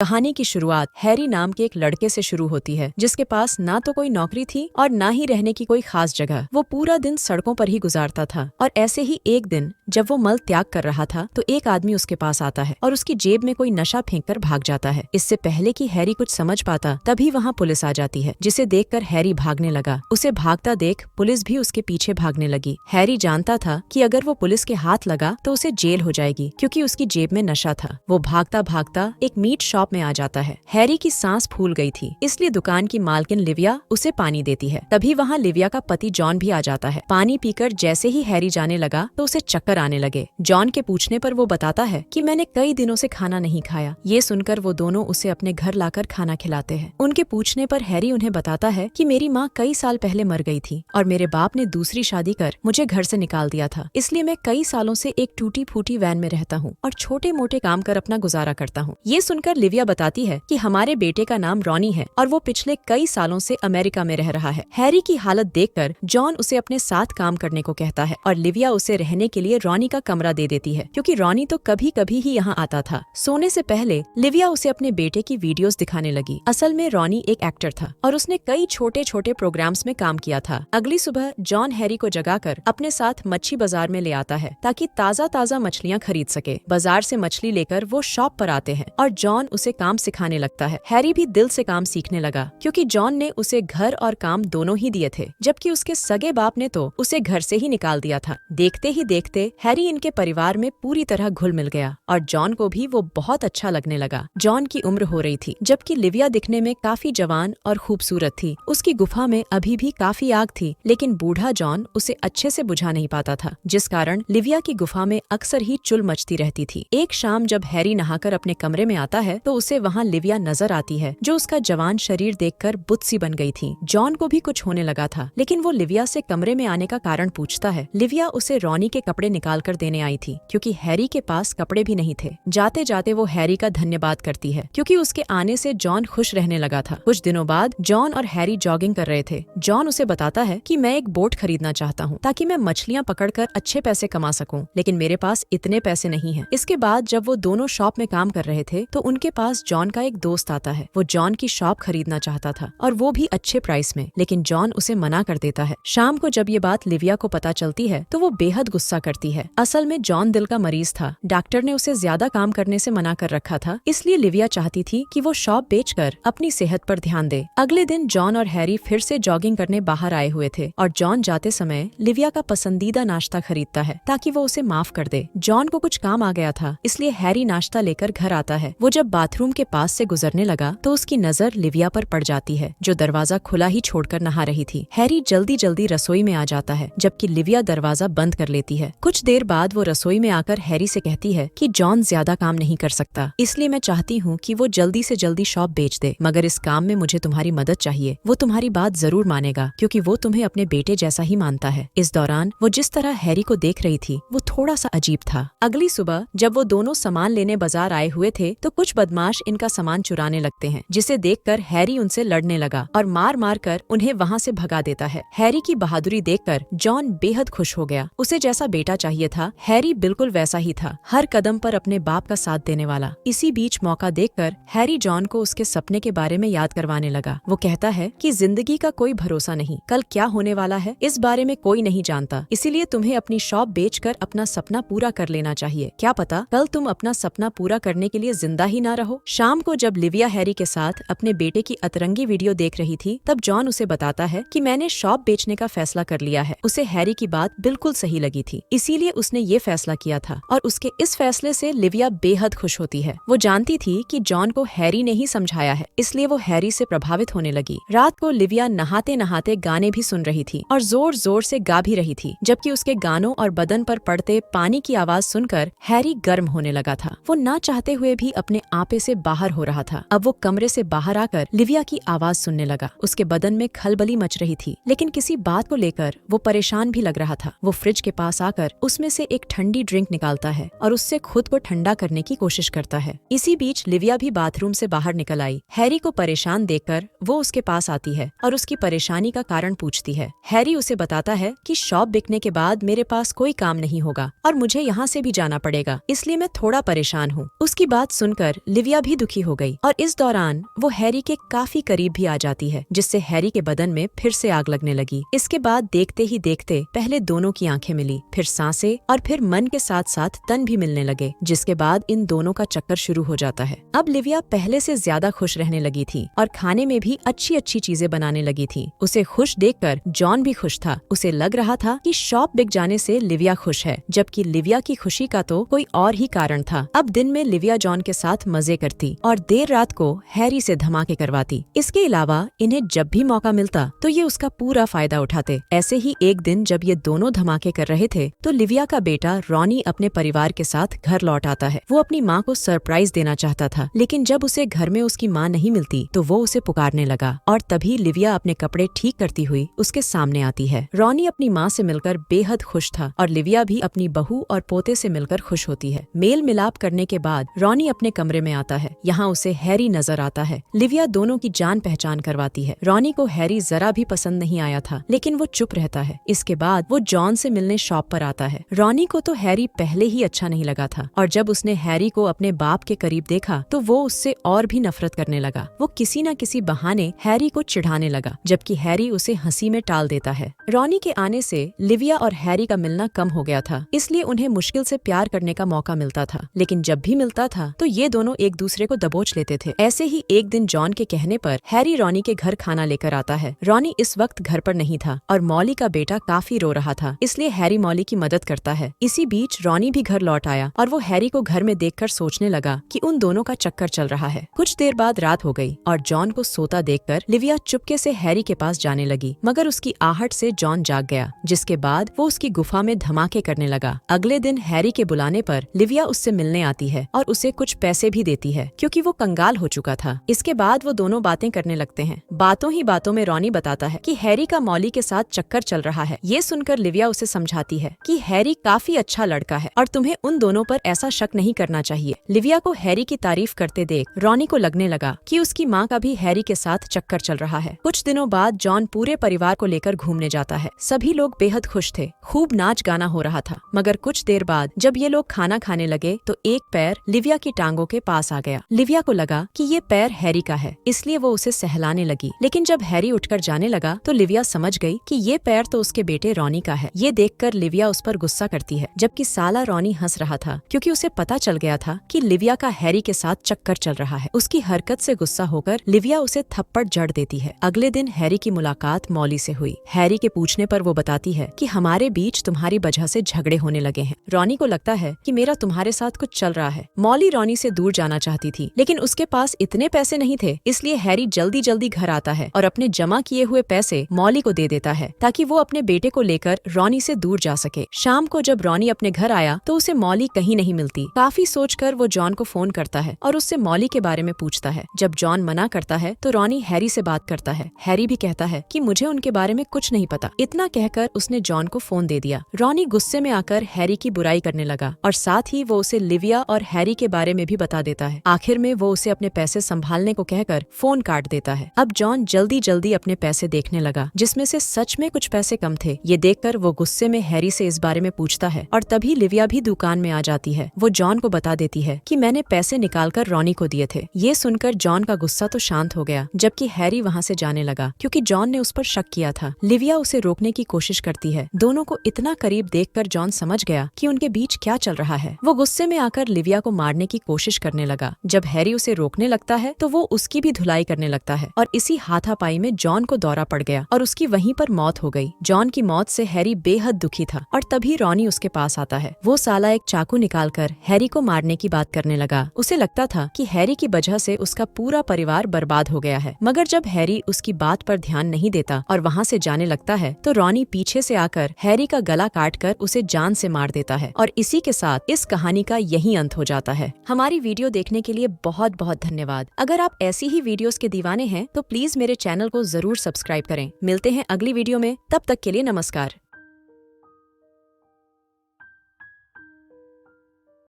कहानी की शुरुआत हैरी नाम के एक लड़के से शुरू होती है जिसके पास ना तो कोई नौकरी थी और ना ही रहने की कोई खास जगह। वो पूरा दिन सड़कों पर ही गुजारता था और ऐसे ही एक दिन जब वो मल त्याग कर रहा था तो एक आदमी उसके पास आता है और उसकी जेब में कोई नशा फेंककर भाग जाता है। इससे पहले कि हैरी कुछ समझ पाता तभी वहाँ पुलिस आ जाती है, जिसे देखकर हैरी भागने लगा। उसे भागता देख पुलिस भी उसके पीछे भागने लगी। हैरी जानता था कि अगर वो पुलिस के हाथ लगा तो उसे जेल हो जाएगी क्योंकि उसकी जेब में नशा था। वो भागता भागता एक मीट शॉप में आ जाता है। हैरी की सांस फूल गई थी, इसलिए दुकान की मालकिन लिविया उसे पानी देती है। तभी वहाँ लिविया का पति जॉन भी आ जाता है। पानी पीकर जैसे ही हैरी जाने लगा तो उसे चक्कर आने लगे। जॉन के पूछने पर वो बताता है कि मैंने कई दिनों से खाना नहीं खाया। ये सुनकर वो दोनों उसे अपने घर लाकर खाना खिलाते हैं। उनके पूछने पर हैरी उन्हें बताता है कि मेरी माँ कई साल पहले मर गई थी और मेरे बाप ने दूसरी शादी कर मुझे घर से निकाल दिया था, इसलिए मैं कई सालों से एक टूटी फूटी वैन में रहता हूँ और छोटे मोटे काम कर अपना गुजारा करता हूँ। ये सुनकर लिविया बताती है कि हमारे बेटे का नाम रॉनी है और वो पिछले कई सालों से अमेरिका में रह रहा है। हैरी की हालत देखकर जॉन उसे अपने साथ काम करने को कहता है और लिविया उसे रहने के लिए रॉनी का कमरा दे देती है क्योंकि रॉनी तो कभी कभी ही यहाँ आता था। सोने से पहले लिविया उसे अपने बेटे की वीडियोस दिखाने लगी। असल में रॉनी एक एक्टर था और उसने कई छोटे छोटे प्रोग्राम्स में काम किया था। अगली सुबह जॉन हैरी को जगाकर अपने साथ मच्छी बाजार में ले आता है ताकि ताज़ा ताज़ा मछलियाँ खरीद सके। बाजार से मछली लेकर वो शॉप पर आते हैं और जॉन उसे काम सिखाने लगता है। हैरी भी दिल से काम सीखने लगा क्योंकि जॉन ने उसे घर और काम दोनों ही दिए थे, जबकि उसके सगे बाप ने तो उसे घर से ही निकाल दिया था। देखते ही देखते हैरी इनके परिवार में पूरी तरह घुल मिल गया और जॉन को भी वो बहुत अच्छा लगने लगा। जॉन की उम्र हो रही थी, जबकि लिविया दिखने में काफी जवान और खूबसूरत थी। उसकी गुफा में अभी भी काफी आग थी, लेकिन बूढ़ा जॉन उसे अच्छे से बुझा नहीं पाता था, जिस कारण लिविया की गुफा में अक्सर ही चुल मचती रहती थी। एक शाम जब हैरी नहाकर अपने कमरे में आता है तो उसे वहाँ लिविया नजर आती है, जो उसका जवान शरीर देखकर बुत सी बन गई थी। जॉन को भी कुछ होने लगा था, लेकिन वो लिविया से कमरे में आने का कारण पूछता है। लिविया उसे रॉनी के कपड़े निकाल कर देने आई थी क्योंकि हैरी के पास कपड़े भी नहीं थे। जाते जाते वो हैरी का धन्यवाद करती है क्योंकि उसके आने से जॉन खुश रहने लगा था। कुछ दिनों बाद जॉन और हैरी जॉगिंग कर रहे थे। जॉन उसे बताता है कि मैं एक बोट खरीदना चाहता हूँ ताकि मैं मछलियाँ पकड़कर अच्छे पैसे कमा सकूँ, लेकिन मेरे पास इतने पैसे नहीं हैं। इसके बाद जब वो दोनों शॉप में काम कर रहे थे तो उनके पास जॉन का एक दोस्त आता है। वो जॉन की शॉप खरीदना चाहता था और वो भी अच्छे प्राइस में, लेकिन जॉन उसे मना कर देता है। शाम को जब ये बात लिविया को पता चलती है तो वो बेहद गुस्सा करती है। असल में जॉन दिल का मरीज था। डॉक्टर ने उसे ज्यादा काम करने से मना कर रखा था, इसलिए लिविया चाहती थी कि वो शॉप बेचकर अपनी सेहत पर ध्यान दे। अगले दिन जॉन और हैरी फिर से जॉगिंग करने बाहर आए हुए थे और जॉन जाते समय लिविया का पसंदीदा नाश्ता खरीदता है ताकि वो उसे माफ कर दे। जॉन को कुछ काम आ गया था, इसलिए हैरी नाश्ता लेकर घर आता है। वो जब बाथरूम के पास से गुजरने लगा तो उसकी नजर लिविया पर पड़ जाती है, जो दरवाजा खुला ही छोड़कर नहा रही थी। हैरी जल्दी जल्दी रसोई में आ जाता है, जबकि लिविया दरवाजा बंद कर लेती है। कुछ देर बाद वो रसोई में आकर हैरी से कहती है कि जॉन ज्यादा काम नहीं कर सकता, इसलिए मैं चाहती हूँ कि वो जल्दी से जल्दी शॉप बेच दे, मगर इस काम में मुझे तुम्हारी मदद चाहिए। वो तुम्हारी बात जरूर मानेगा क्योंकि वो तुम्हें अपने बेटे जैसा ही मानता है। इस दौरान वो जिस तरह हैरी को देख रही थी वो थोड़ा सा अजीब था। अगली सुबह जब वो दोनों सामान लेने बाजार आए हुए थे तो कुछ बदमाश इनका सामान चुराने लगते हैं, जिसे देखकर हैरी उनसे लड़ने लगा और मार मार कर उन्हें वहाँ से भगा देता है। हैरी की बहादुरी देखकर जॉन बेहद खुश हो गया। उसे जैसा बेटा चाहिए था, हैरी बिल्कुल वैसा ही था, हर कदम पर अपने बाप का साथ देने वाला। इसी बीच मौका देखकर हैरी जॉन को उसके सपने के बारे में याद करवाने लगा। वो कहता है कि जिंदगी का कोई भरोसा नहीं, कल क्या होने वाला है इस बारे में कोई नहीं जानता, इसीलिए तुम्हें अपनी शॉप बेचकर अपना सपना पूरा कर लेना चाहिए। क्या पता कल तुम अपना सपना पूरा करने के लिए जिंदा ही ना रहो। शाम को जब लिविया हैरी के साथ अपने बेटे की अतरंगी वीडियो देख रही थी तब जॉन उसे बताता है कि मैंने शॉप बेचने का फैसला कर लिया है। उसे हैरी की बात बिल्कुल सही लगी थी, इसीलिए उसने ये फैसला किया था और उसके इस फैसले से लिविया बेहद खुश होती है। वो जानती थी कि जॉन को हैरी ने ही समझाया है, इसलिए वो हैरी से प्रभावित होने लगी। रात को लिविया नहाते नहाते गाने भी सुन रही थी और जोर जोर से गा भी रही थी, जबकि उसके गानों और बदन पर पड़ते पानी की आवाज सुनकर हैरी गर्म होने लगा था। वो ना चाहते हुए भी अपने आपे से बाहर हो रहा था। अब वो कमरे से बाहर आकर लिविया की आवाज सुनने लगा। उसके बदन में खलबली मच रही थी, लेकिन किसी बात को लेकर वो परेशान भी लग रहा था। वो फ्रिज के पास आकर उसमें से एक ठंडी ड्रिंक निकालता है और उससे खुद को ठंडा करने की कोशिश करता है। इसी बीच लिविया भी बाथरूम से बाहर निकल आई। हैरी को परेशान देखकर वो उसके पास आती है और उसकी परेशानी का कारण पूछती है। हैरी उसे बताता है कि शॉप बिकने के बाद मेरे पास कोई काम नहीं होगा और मुझे यहाँ से भी जाना पड़ेगा, इसलिए मैं थोड़ा परेशान हूँ। उसकी बात सुनकर लिविया भी दुखी हो गई और इस दौरान वो हैरी के काफी करीब भी आ जाती है, जिससे हैरी के बदन में फिर से आग लगने लगी। इसके बाद देखते ही देखते पहले दोनों की आंखें मिली, फिर सांसें और फिर मन के साथ साथ तन भी मिलने लगे, जिसके बाद इन दोनों का चक्कर शुरू हो जाता है। अब लिविया पहले से ज्यादा खुश रहने लगी थी और खाने में भी अच्छी अच्छी चीजें बनाने लगी थी। उसे खुश देखकर जॉन भी खुश था। उसे लग रहा था कि शॉप बिक जाने से लिविया खुश है, जबकि लिविया की खुशी का तो कोई और ही कारण था। अब दिन में लिविया जॉन के साथ मजे करती और देर रात को हैरी से धमाके करवाती। इसके अलावा इन्हें जब भी मौका मिलता तो ये उसका पूरा फायदा उठाते। ऐसे ही एक दिन जब ये दोनों धमाके कर रहे थे तो लिविया का बेटा रॉनी अपने परिवार के साथ घर लौट आता है। वो अपनी माँ को सरप्राइज देना चाहता था, लेकिन जब उसे घर में उसकी माँ नहीं मिलती तो वो उसे पुकारने लगा और तभी लिविया अपने कपड़े ठीक करती हुई उसके सामने आती है। रॉनी अपनी माँ से मिलकर बेहद खुश था और लिविया भी अपनी बहू और पोते से मिलकर खुश होती है। मेल मिलाप करने के बाद रॉनी अपने कमरे में आता है। यहाँ उसे हैरी नजर आता है। लिविया दोनों की जान पहचान करवाती है। रॉनी को हैरी जरा भी पसंद नहीं आया था, लेकिन वो चुप रहता है। इसके बाद वो जॉन से मिलने शॉप पर आता है। रॉनी को तो हैरी पहले ही अच्छा नहीं लगा था और जब उसने हैरी को अपने बाप के करीब देखा तो वो उससे और भी नफरत करने लगा। वो किसी न किसी बहाने हैरी को चिढ़ाने लगा, जबकि हैरी उसे हंसी में टाल देता है। रॉनी के आने से लिविया और हैरी का मिलना कम हो गया था, इसलिए उन्हें मुश्किल से प्यार करने का मौका मिलता था, लेकिन जब भी मिलता था तो ये दोनों एक दूसरे को दबोच लेते थे। ऐसे ही एक दिन जॉन के कहने पर हैरी रॉनी के घर खाना लेकर आता है। रॉनी इस वक्त घर पर नहीं था और मॉली का बेटा काफी रो रहा था, इसलिए हैरी मॉली की मदद करता है। इसी बीच रॉनी भी घर लौट आया और वो हैरी को घर में देखकर सोचने लगा कि उन दोनों का चक्कर चल रहा है। कुछ देर बाद रात हो गई और जॉन को सोता देखकर लिविया चुपके से हैरी के पास जाने लगी, मगर उसकी आहट से जॉन जाग गया, जिसके बाद वो उसकी गुफा में धमाके करने लगा। अगले दिन हैरी के बुलाने पर लिविया उससे मिलने आती है और उसे कुछ पैसे भी देती है, क्योंकि वो कंगाल हो चुका था। इसके बाद वो दोनों बातें करने लगते हैं। बातों ही बातों में रॉनी बताता है कि हैरी का मॉली के साथ चक्कर चल रहा है। ये सुनकर लिविया उसे समझाती है कि हैरी काफी अच्छा लड़का है और तुम्हें उन दोनों पर ऐसा शक नहीं करना चाहिए। लिविया को हैरी की तारीफ करते देख रॉनी को लगने लगा कि उसकी माँ का भी हैरी के साथ चक्कर चल रहा है। कुछ दिनों बाद जॉन पूरे परिवार को लेकर घूमने जाता है। सभी लोग बेहद खुश थे, खूब नाच गाना हो रहा था। मगर कुछ देर बाद जब ये लोग खाना खाने लगे तो एक पैर लिविया की टांगों के पास आ गया। लिविया को लगा कि ये पैर हैरी का है, इसलिए वो उसे सहलाने लगी। लेकिन जब हैरी उठकर जाने लगा तो लिविया समझ गई कि ये पैर तो उसके बेटे रॉनी का है। ये देखकर लिविया उस पर गुस्सा करती है, जबकि साला रॉनी हंस रहा था, क्योंकि उसे पता चल गया था कि लिविया का हैरी के साथ चक्कर चल रहा है। उसकी हरकत से गुस्सा होकर लिविया उसे थप्पड़ जड़ देती है। अगले दिन हैरी की मुलाकात मॉली से हुई। हैरी के पूछने पर वो बताती है कि हमारे बीच तुम्हारी वजह से झगड़े होने लगे हैं। रॉनी को लगता है कि मेरा तुम्हारे साथ कुछ चल रहा है। मॉली रॉनी से दूर जाना चाहती थी, लेकिन उसके पास इतने पैसे नहीं थे, इसलिए हैरी जल्दी जल्दी घर आता है और अपने जमा किए हुए पैसे मॉली को दे देता है, ताकि वो अपने बेटे को लेकर रॉनी से दूर जा सके। शाम को जब रॉनी अपने घर आया तो उसे मॉली कहीं नहीं मिलती। काफी सोचकर वो जॉन को फोन करता है और उससे मॉली के बारे में पूछता है। जब जॉन मना करता है तो रॉनी हैरी से बात करता है। हैरी भी कहता है कि मुझे उनके बारे में कुछ नहीं पता। इतना कहकर उसने जॉन को फोन दे दिया। रॉनी गुस्से में आकर हैरी की बुराई करने लगा और साथ ही वो उसे लिविया और हैरी के बारे में भी बता देता है। आखिर में वो उसे अपने पैसे संभालने को कहकर फोन काट देता है। अब जॉन जल्दी जल्दी अपने पैसे देखने लगा, जिसमें से सच में कुछ पैसे कम थे। ये देखकर वो गुस्से में हैरी से इस बारे में पूछता है और तभी लिविया भी दुकान में आ जाती है। वो जॉन को बता देती है कि मैंने पैसे निकालकर रॉनी को दिए थे। ये सुनकर जॉन का गुस्सा तो शांत हो गया, जबकि हैरी वहाँ से जाने लगा, क्योंकि जॉन ने उस पर शक किया था। लिविया उसे रोकने की कोशिश करती है। दोनों को इतना करीब देखकर जॉन समझ गया कि उनके बीच क्या चल रहा है। वो गुस्से में आकर लिविया को मारने की कोशिश करने लगा। जब हैरी उसे रोकने लगता है तो वो उसकी भी धुलाई करने लगता है और इसी हाथापाई में जॉन को दौरा पड़ गया और उसकी वहीं पर मौत हो गई। जॉन की मौत से हैरी बेहद दुखी था और तभी रॉनी उसके पास आता है। वो साला एक चाकू निकालकर हैरी को मारने की बात करने लगा। उसे लगता था कि हैरी की वजह से उसका पूरा परिवार बर्बाद हो गया है। मगर जब हैरी उसकी बात पर ध्यान नहीं देता और वहाँ से जाने लगता है तो रॉनी पीछे से आकर हैरी का गला काटकर उसे जान से मार देता है। और इसी के साथ इस कहानी का यही अंत हो जाता है। हमारी वीडियो देखने के लिए बहुत बहुत धन्यवाद। अगर आप ऐसी ही वीडियोस के दीवाने हैं तो प्लीज मेरे चैनल को जरूर सब्सक्राइब करें। मिलते हैं अगली वीडियो में, तब तक के लिए नमस्कार।